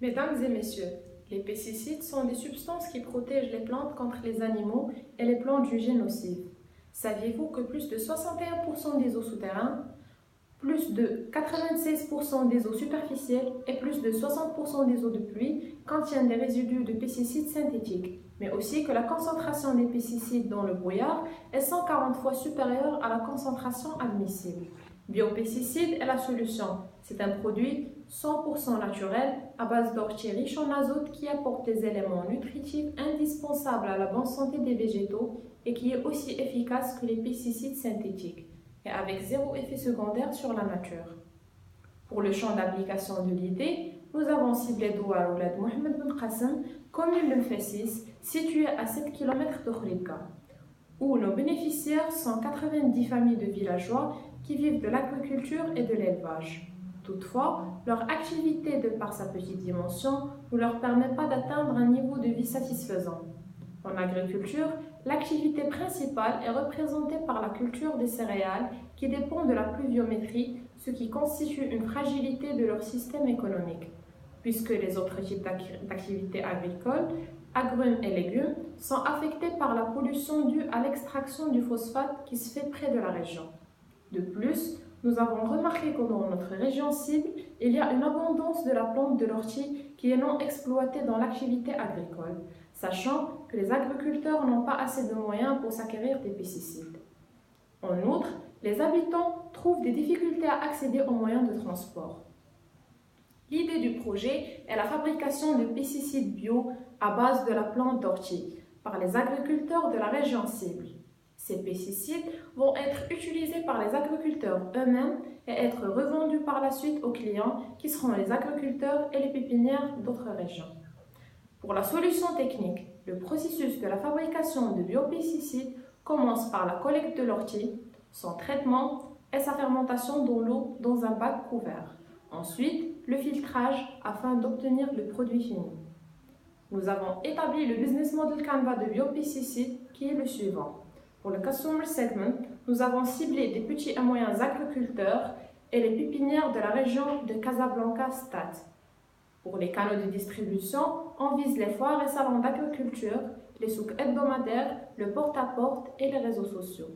Mesdames et messieurs, les pesticides sont des substances qui protègent les plantes contre les animaux et les plantes jugées nocives. Saviez-vous que plus de 61% des eaux souterraines, plus de 96% des eaux superficielles et plus de 60% des eaux de pluie contiennent des résidus de pesticides synthétiques, mais aussi que la concentration des pesticides dans le brouillard est 140 fois supérieure à la concentration admissible. Biopesticide est la solution. C'est un produit 100% naturel à base d'ortie riche en azote qui apporte des éléments nutritifs indispensables à la bonne santé des végétaux et qui est aussi efficace que les pesticides synthétiques et avec zéro effet secondaire sur la nature. Pour le champ d'application de l'idée, nous avons ciblé Douar Oulad Mohamed Ben Qassem, commune de Fessis, située à 7 km de Khouribga, où nos bénéficiaires sont 90 familles de villageois qui vivent de l'agriculture et de l'élevage. Toutefois, leur activité, de par sa petite dimension, ne leur permet pas d'atteindre un niveau de vie satisfaisant. En agriculture, l'activité principale est représentée par la culture des céréales qui dépend de la pluviométrie, ce qui constitue une fragilité de leur système économique, puisque les autres types d'activités agricoles, agrumes et légumes, sont affectés par la pollution due à l'extraction du phosphate qui se fait près de la région. De plus, nous avons remarqué que dans notre région cible, il y a une abondance de la plante de l'ortie qui est non exploitée dans l'activité agricole, sachant que les agriculteurs n'ont pas assez de moyens pour s'acquérir des pesticides. En outre, les habitants trouvent des difficultés à accéder aux moyens de transport. L'idée du projet est la fabrication de pesticides bio à base de la plante d'ortie par les agriculteurs de la région cible. Ces pesticides vont être utilisés par les agriculteurs eux-mêmes et être revendus par la suite aux clients qui seront les agriculteurs et les pépinières d'autres régions. Pour la solution technique, le processus de la fabrication de biopesticides commence par la collecte de l'ortie, son traitement et sa fermentation dans l'eau dans un bac couvert. Ensuite, le filtrage afin d'obtenir le produit fini. Nous avons établi le business model Canva de biopesticides qui est le suivant. Pour le Customer Segment, nous avons ciblé des petits et moyens agriculteurs et les pépinières de la région de Casablanca-Stade. Pour les canaux de distribution, on vise les foires et salons d'agriculture, les souks hebdomadaires, le porte-à-porte et les réseaux sociaux.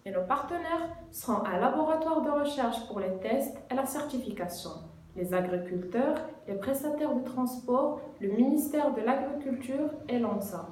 Et nos partenaires seront un laboratoire de recherche pour les tests et la certification, les agriculteurs, les prestataires de transport, le ministère de l'Agriculture et l'ANSA.